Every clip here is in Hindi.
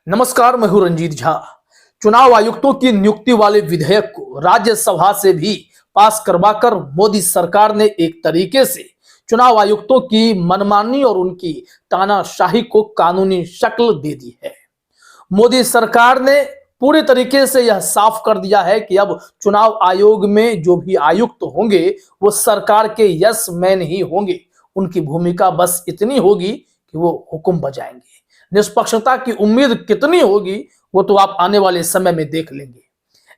नमस्कार, मैं हूं रंजीत झा। चुनाव आयुक्तों की नियुक्ति वाले विधेयक को राज्यसभा से भी पास करवाकर मोदी सरकार ने एक तरीके से चुनाव आयुक्तों की मनमानी और उनकी तानाशाही को कानूनी शक्ल दे दी है। मोदी सरकार ने पूरी तरीके से यह साफ कर दिया है कि अब चुनाव आयोग में जो भी आयुक्त होंगे वो सरकार के यस मैन ही होंगे। उनकी भूमिका बस इतनी होगी कि वो हुक्म बजाएंगे। निष्पक्षता की उम्मीद कितनी होगी वो तो आप आने वाले समय में देख लेंगे।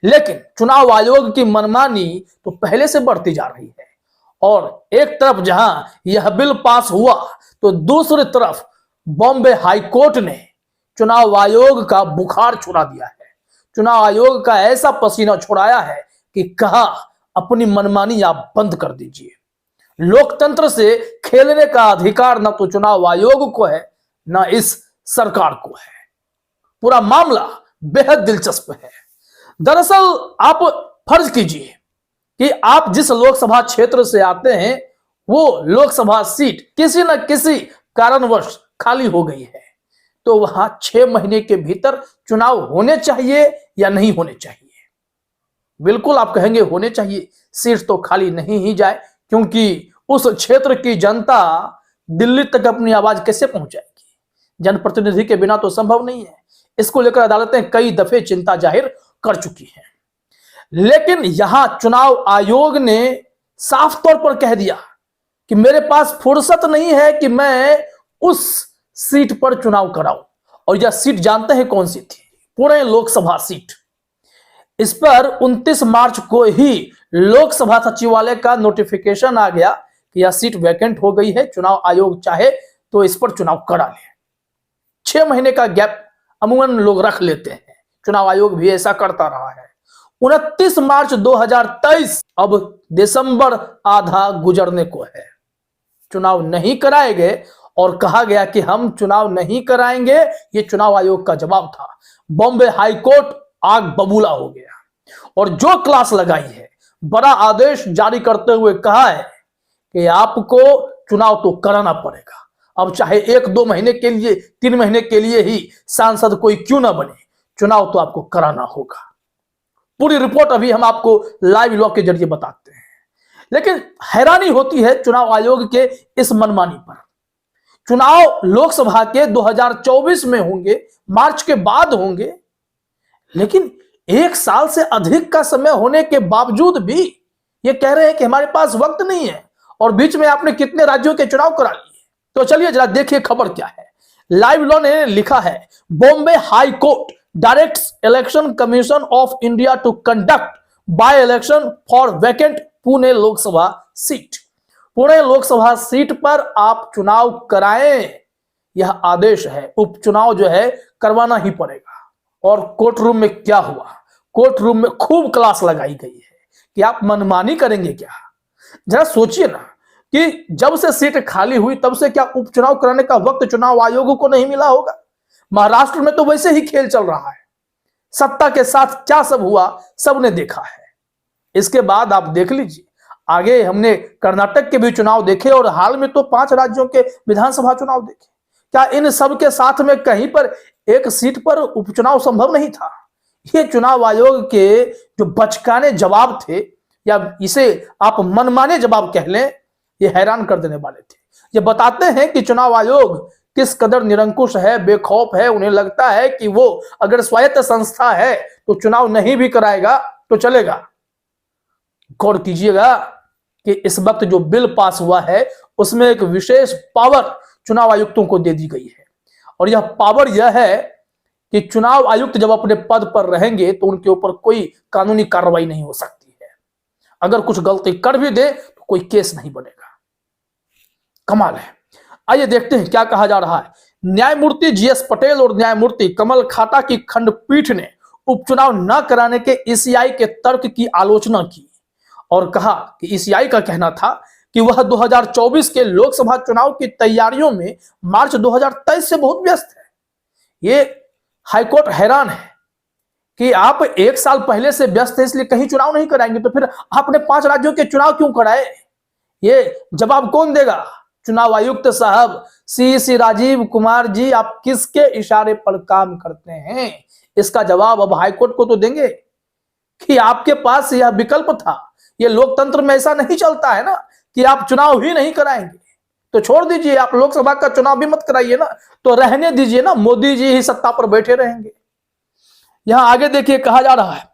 लेकिन चुनाव आयोग की मनमानी तो पहले से बढ़ती जा रही है और एक तरफ जहां यह बिल पास हुआ तो दूसरी तरफ बॉम्बे हाईकोर्ट ने चुनाव आयोग का बुखार छुड़ा दिया है। चुनाव आयोग का ऐसा पसीना छुड़ाया है कि कहा अपनी मनमानी आप बंद कर दीजिए। लोकतंत्र से खेलने का अधिकार न तो चुनाव आयोग को है न इस सरकार को है। पूरा मामला बेहद दिलचस्प है। दरअसल आप फर्ज कीजिए कि आप जिस लोकसभा क्षेत्र से आते हैं वो लोकसभा सीट किसी न किसी कारणवश खाली हो गई है, तो वहां 6 महीने के भीतर चुनाव होने चाहिए या नहीं होने चाहिए? बिल्कुल आप कहेंगे होने चाहिए। सीट तो खाली नहीं ही जाए, क्योंकि उस क्षेत्र की जनता दिल्ली तक अपनी आवाज कैसे पहुंचाएगी? जनप्रतिनिधि के बिना तो संभव नहीं है। इसको लेकर अदालतें कई दफे चिंता जाहिर कर चुकी हैं। लेकिन यहां चुनाव आयोग ने साफ तौर पर कह दिया कि मेरे पास फुर्सत नहीं है कि मैं उस सीट पर चुनाव कराऊं। और यह सीट जानते हैं कौन सी थी? पुणे लोकसभा सीट। इस पर 29 मार्च को ही लोकसभा सचिवालय का नोटिफिकेशन आ गया कि यह सीट वैकेंट हो गई है, चुनाव आयोग चाहे तो इस पर चुनाव करा ले। 6 महीने का गैप अमूमन लोग रख लेते हैं, चुनाव आयोग भी ऐसा करता रहा है। 29 मार्च 2023, अब दिसंबर आधा गुजरने को है, चुनाव नहीं कराए गए और कहा गया कि हम चुनाव नहीं कराएंगे। ये चुनाव आयोग का जवाब था। बॉम्बे हाईकोर्ट आग बबूला हो गया और जो क्लास लगाई है, बड़ा आदेश जारी करते हुए कहा है कि आपको चुनाव तो कराना पड़ेगा। अब चाहे 1-2 महीने के लिए, 3 महीने के लिए ही सांसद कोई क्यों ना बने, चुनाव तो आपको कराना होगा। पूरी रिपोर्ट अभी हम आपको लाइव लॉ के जरिए बताते हैं। लेकिन हैरानी होती है चुनाव आयोग के इस मनमानी पर। चुनाव लोकसभा के 2024 में होंगे, मार्च के बाद होंगे, लेकिन 1 साल से अधिक का समय होने के बावजूद भी ये कह रहे हैं कि हमारे पास वक्त नहीं है। और बीच में आपने कितने राज्यों के चुनाव करा लिए? तो चलिए जरा देखिए खबर क्या है। लाइव लॉ ने लिखा है, Bombay High Court directs Election Commission of India to conduct by election for vacant Pune Lok Sabha seat. Pune Lok Sabha seat पर आप चुनाव कराएं, यह आदेश है। उपचुनाव जो है करवाना ही पड़ेगा। और कोर्ट रूम में क्या हुआ? कोर्ट रूम में खूब क्लास लगाई गई है कि आप मनमानी करेंगे क्या। जरा सोचिए ना कि जब से सीट खाली हुई तब से क्या उपचुनाव कराने का वक्त चुनाव आयोग को नहीं मिला होगा? महाराष्ट्र में तो वैसे ही खेल चल रहा है। सत्ता के साथ क्या सब हुआ सबने देखा है। इसके बाद आप देख लीजिए, आगे हमने कर्नाटक के भी चुनाव देखे और हाल में तो 5 राज्यों के विधानसभा चुनाव देखे। क्या इन सब के साथ में कहीं पर एक सीट पर उपचुनाव संभव नहीं था? ये चुनाव आयोग के जो बचकाने जवाब थे, या इसे आप मनमाने जवाब कह लें, ये हैरान कर देने वाले थे। ये बताते हैं कि चुनाव आयोग किस कदर निरंकुश है, बेखौफ है। उन्हें लगता है कि वो अगर स्वायत्त संस्था है तो चुनाव नहीं भी कराएगा तो चलेगा। गौर कीजिएगा कि इस वक्त जो बिल पास हुआ है उसमें एक विशेष पावर चुनाव आयुक्तों को दे दी गई है। और यह पावर यह है कि चुनाव आयुक्त जब अपने पद पर रहेंगे तो उनके ऊपर कोई कानूनी कार्रवाई नहीं हो सकती है। अगर कुछ गलती कर भी दे तो कोई केस नहीं बनेगा। कमाल है। आइए देखते हैं क्या कहा जा रहा है। न्यायमूर्ति जीएस पटेल और न्यायमूर्ति कमल खाटा की खंडपीठ ने उपचुनाव न कराने के ईसीआई के तर्क की आलोचना की और कहा कि ईसीआई का कहना था कि वह 2024 के लोकसभा चुनाव की तैयारियों में मार्च 2023 से बहुत व्यस्त है। ये हाईकोर्ट हैरान है कि आप 1 साल पहले से व्यस्त है इसलिए कहीं चुनाव नहीं कराएंगे, तो फिर आपने 5 राज्यों के चुनाव क्यों कराए? ये जवाब कौन देगा? चुनाव आयुक्त साहब सी राजीव कुमार जी, आप किसके इशारे पर काम करते हैं? इसका जवाब अब हाईकोर्ट को तो देंगे कि आपके पास यह विकल्प था। ये लोकतंत्र में ऐसा नहीं चलता है ना कि आप चुनाव ही नहीं कराएंगे, तो छोड़ दीजिए, आप लोकसभा का चुनाव भी मत कराइए ना, तो रहने दीजिए ना, मोदी जी ही सत्ता पर बैठे रहेंगे। यहां आगे देखिए, कहा जा रहा है,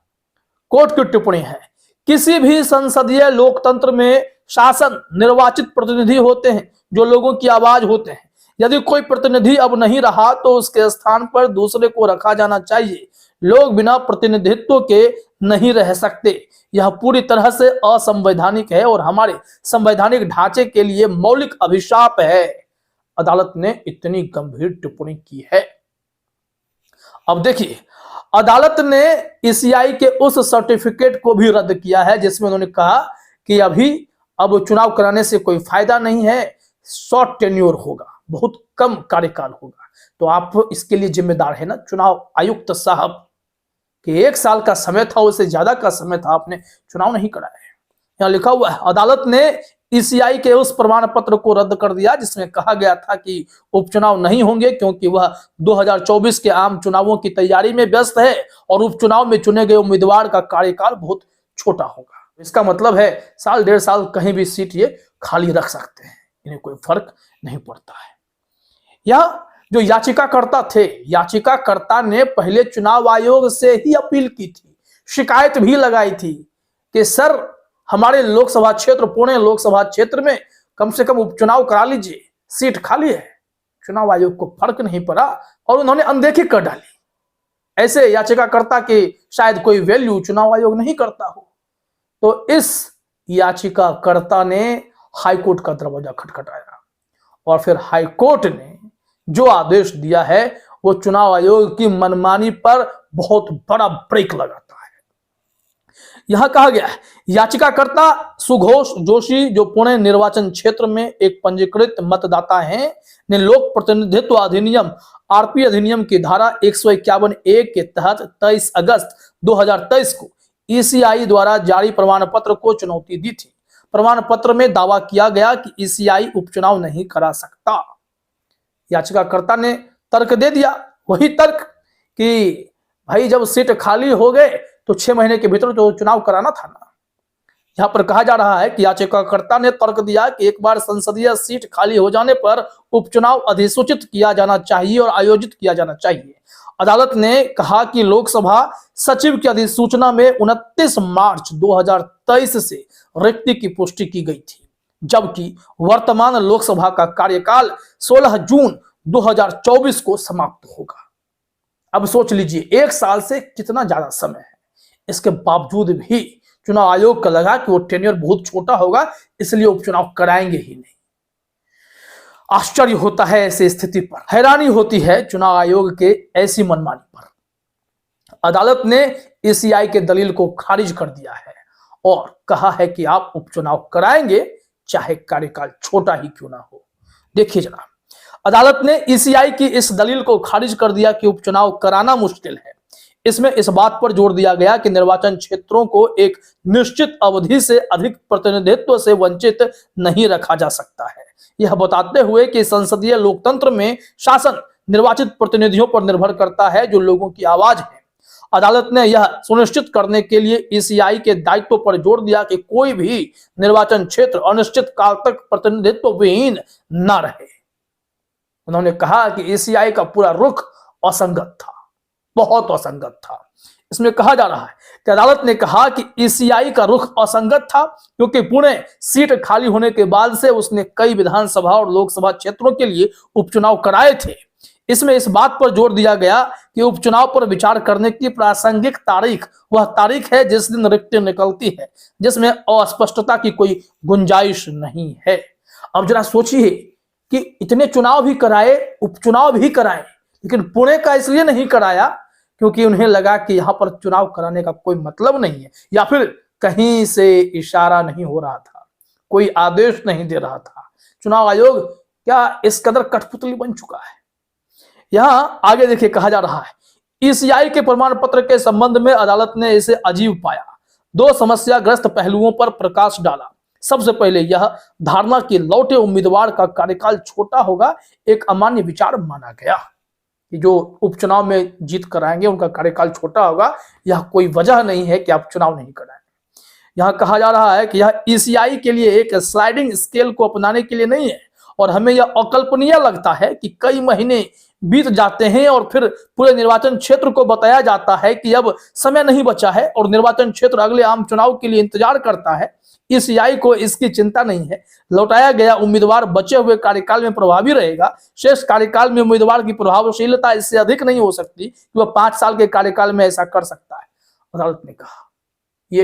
कोर्ट की टिप्पणी है, किसी भी संसदीय लोकतंत्र में शासन निर्वाचित प्रतिनिधि होते हैं जो लोगों की आवाज होते हैं। यदि कोई प्रतिनिधि अब नहीं रहा तो उसके स्थान पर दूसरे को रखा जाना चाहिए। लोग बिना प्रतिनिधित्व के नहीं रह सकते। यह पूरी तरह से असंवैधानिक है और हमारे संवैधानिक ढांचे के लिए मौलिक अभिशाप है। अदालत ने इतनी गंभीर टिप्पणी की है। अब देखिए, अदालत ने ईसीआई के उस सर्टिफिकेट को भी रद्द किया है जिसमें उन्होंने कहा कि अब चुनाव कराने से कोई फायदा नहीं है, शॉर्ट टेन्योर होगा, बहुत कम कार्यकाल होगा। तो आप इसके लिए जिम्मेदार है ना चुनाव आयुक्त साहब, कि 1 साल का समय था, उससे ज्यादा का समय था, आपने चुनाव नहीं कराया। यहाँ लिखा हुआ है, अदालत ने ईसीआई के उस प्रमाण पत्र को रद्द कर दिया जिसमें कहा गया था कि उपचुनाव नहीं होंगे क्योंकि वह 2024 के आम चुनावों की तैयारी में व्यस्त है और उपचुनाव में चुने गए उम्मीदवार का कार्यकाल बहुत छोटा होगा। इसका मतलब है 1.5 साल कहीं भी सीट ये खाली रख सकते हैं, इन्हें कोई फर्क नहीं पड़ता है। यह जो याचिकाकर्ता थे, याचिकाकर्ता ने पहले चुनाव आयोग से ही अपील की थी, शिकायत भी लगाई थी कि सर हमारे लोकसभा क्षेत्र, पुणे लोकसभा क्षेत्र में कम से कम उपचुनाव करा लीजिए, सीट खाली है। चुनाव आयोग को फर्क नहीं पड़ा और उन्होंने अनदेखी कर डाली। ऐसे याचिकाकर्ता की शायद कोई वैल्यू चुनाव आयोग नहीं करता हो। तो इस याचिकाकर्ता ने हाईकोर्ट का दरवाजा खटखटाया और फिर हाईकोर्ट ने जो आदेश दिया है वो चुनाव आयोग की मनमानी पर बहुत बड़ा ब्रेक लगाता है। यहां कहा गया है, याचिकाकर्ता सुघोष जोशी जो पुणे निर्वाचन क्षेत्र में एक पंजीकृत मतदाता हैं, ने लोक प्रतिनिधित्व अधिनियम आरपी अधिनियम की धारा 151(a) के तहत 23 अगस्त 2023 को ईसीआई द्वारा जारी प्रमाण पत्र को चुनौती दी थी। प्रमाण पत्र में दावा किया गया कि ईसीआई उपचुनाव नहीं करा सकता। याचिकाकर्ता ने तर्क दे दिया, वही तर्क कि भाई जब सीट खाली हो गए तो 6 महीने के भीतर तो चुनाव कराना था ना। यहां पर कहा जा रहा है कि याचिकाकर्ता ने तर्क दिया कि एक बार संसदीय सीट खाली हो जाने पर उपचुनाव अधिसूचित किया जाना चाहिए और आयोजित किया जाना चाहिए। अदालत ने कहा कि लोकसभा सचिव की अधिसूचना में 29 मार्च 2023 से रिक्ति की पुष्टि की गई थी, जबकि वर्तमान लोकसभा का कार्यकाल 16 जून 2024 को समाप्त होगा। अब सोच लीजिए 1 साल से कितना ज्यादा समय है। इसके बावजूद भी चुनाव आयोग का लगा कि वो टेन्योर बहुत छोटा होगा, इसलिए उपचुनाव कराएंगे ही नहीं। आश्चर्य होता है ऐसी स्थिति पर, हैरानी होती है चुनाव आयोग के ऐसी मनमानी पर। अदालत ने ईसीआई के दलील को खारिज कर दिया है और कहा है कि आप उपचुनाव कराएंगे चाहे कार्यकाल छोटा ही क्यों ना हो। देखिए जनाब, अदालत ने ईसीआई की इस दलील को खारिज कर दिया कि उपचुनाव कराना मुश्किल है। इसमें इस बात पर जोर दिया गया कि निर्वाचन क्षेत्रों को एक निश्चित अवधि से अधिक प्रतिनिधित्व से वंचित नहीं रखा जा सकता है, यह बताते हुए कि संसदीय लोकतंत्र में शासन निर्वाचित प्रतिनिधियों पर निर्भर करता है जो लोगों की आवाज है। अदालत ने यह सुनिश्चित करने के लिए ईसीआई के दायित्व पर जोर दिया कि कोई भी निर्वाचन क्षेत्र अनिश्चित काल तक प्रतिनिधित्व विहीन न रहे। उन्होंने कहा कि ईसीआई का पूरा रुख असंगत था, बहुत असंगत था। इसमें कहा जा रहा है कि अदालत ने कहा कि ईसीआई का रुख असंगत था क्योंकि पुणे सीट खाली होने के बाद से उसने कई विधानसभा और लोकसभा क्षेत्रों के लिए उपचुनाव कराए थे। इसमें इस बात पर जोर दिया गया कि उपचुनाव पर विचार करने की प्रासंगिक तारीख वह तारीख है जिस दिन रिक्ति निकलती है, जिसमें अस्पष्टता की कोई गुंजाइश नहीं है। अब जरा सोचिए कि इतने चुनाव भी कराए, उपचुनाव भी कराए, लेकिन पुणे का इसलिए नहीं कराया क्योंकि उन्हें लगा कि यहां पर चुनाव कराने का कोई मतलब नहीं है, या फिर कहीं से इशारा नहीं हो रहा था, कोई आदेश नहीं दे रहा था। चुनाव आयोग क्या इस कदर कठपुतली बन चुका है। यहां आगे देखिए, कहा जा रहा है ईसीआई के प्रमाण पत्र के संबंध में अदालत ने इसे अजीब पाया, 2 समस्याग्रस्त पहलुओं पर प्रकाश डाला। सबसे पहले यह धारणा कि लौटे उम्मीदवार का कार्यकाल छोटा होगा एक अमान्य विचार माना गया कि जो उपचुनाव में जीत कराएंगे उनका कार्यकाल छोटा होगा। यह कोई वजह नहीं है कि आप चुनाव नहीं कराएं। यहां कहा जा रहा है कि यह ईसीआई के लिए एक स्लाइडिंग स्केल को अपनाने के लिए नहीं है और हमें यह अकल्पनीय लगता है कि कई महीने बीत जाते हैं और फिर पूरे निर्वाचन क्षेत्र को बताया जाता है कि अब समय नहीं बचा है और निर्वाचन क्षेत्र अगले आम चुनाव के लिए इंतजार करता है। ईसीआई को इसकी चिंता नहीं है। लौटाया गया उम्मीदवार बचे हुए कार्यकाल में प्रभावी रहेगा। शेष कार्यकाल में उम्मीदवार की प्रभावशीलता इससे अधिक नहीं हो सकती कि वह 5 साल के कार्यकाल में ऐसा कर सकता है, अदालत ने कहा। ये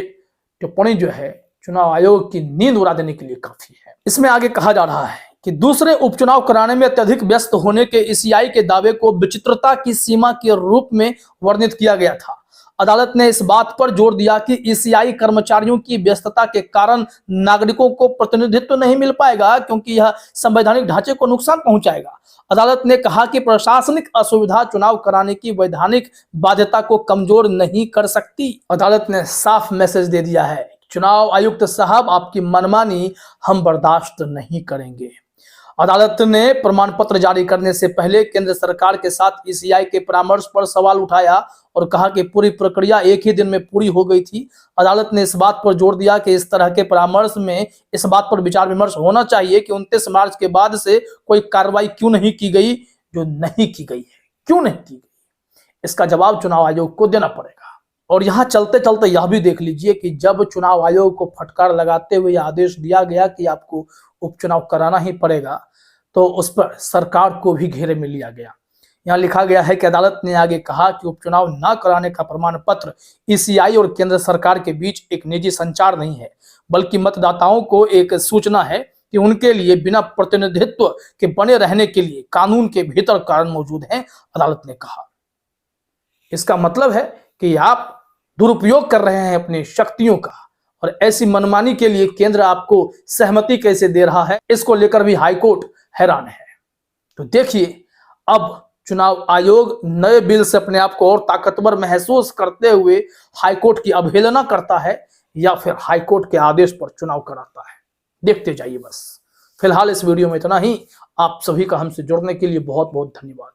टिप्पणी जो है चुनाव आयोग की नींद उड़ा देने के लिए काफी है। इसमें आगे कहा जा रहा है कि दूसरे उपचुनाव कराने में अत्यधिक व्यस्त होने के ईसीआई के दावे को विचित्रता की सीमा के रूप में वर्णित किया गया था। अदालत ने इस बात पर जोर दिया कि ईसीआई कर्मचारियों की व्यस्तता के कारण नागरिकों को प्रतिनिधित्व नहीं मिल पाएगा क्योंकि यह संवैधानिक ढांचे को नुकसान पहुंचाएगा। अदालत ने कहा कि प्रशासनिक असुविधा चुनाव कराने की वैधानिक बाध्यता को कमजोर नहीं कर सकती। अदालत ने साफ मैसेज दे दिया है, चुनाव आयुक्त साहब, आपकी मनमानी हम बर्दाश्त नहीं करेंगे। अदालत ने प्रमाण पत्र जारी करने से पहले केंद्र सरकार के साथ ईसीआई के परामर्श पर सवाल उठाया और कहा कि पूरी प्रक्रिया एक ही दिन में पूरी हो गई थी। अदालत ने इस बात पर जोर दिया कि इस तरह के परामर्श में इस बात पर विचार विमर्श होना चाहिए कि 29 मार्च के बाद से कोई कार्रवाई क्यों नहीं की गई जो नहीं की गई है, क्यों नहीं की गई, इसका जवाब चुनाव आयोग को देना पड़ेगा। और यहाँ चलते चलते यह भी देख लीजिए कि जब चुनाव आयोग को फटकार लगाते हुए आदेश दिया गया कि आपको उपचुनाव कराना ही पड़ेगा तो उस पर सरकार को भी घेरे में लिया गया। यहाँ लिखा गया है कि अदालत ने आगे कहा कि उपचुनाव न कराने का प्रमाण पत्र ईसीआई और केंद्र सरकार के बीच एक निजी संचार नहीं है, बल्कि मतदाताओं को एक सूचना है कि उनके लिए बिना प्रतिनिधित्व के बने रहने के लिए कानून के भीतर कारण मौजूद हैं, अदालत ने कहा। इसका मतलब है कि आप दुरुपयोग कर रहे हैं अपनी शक्तियों का और ऐसी मनमानी के लिए केंद्र आपको सहमति कैसे दे रहा है, इसको लेकर भी हाईकोर्ट हैरान है। तो देखिए, अब चुनाव आयोग नए बिल से अपने आप को और ताकतवर महसूस करते हुए हाईकोर्ट की अवहेलना करता है या फिर हाईकोर्ट के आदेश पर चुनाव कराता है। देखते जाइए। बस फिलहाल इस वीडियो में इतना ही। आप सभी का हमसे जुड़ने के लिए बहुत बहुत धन्यवाद।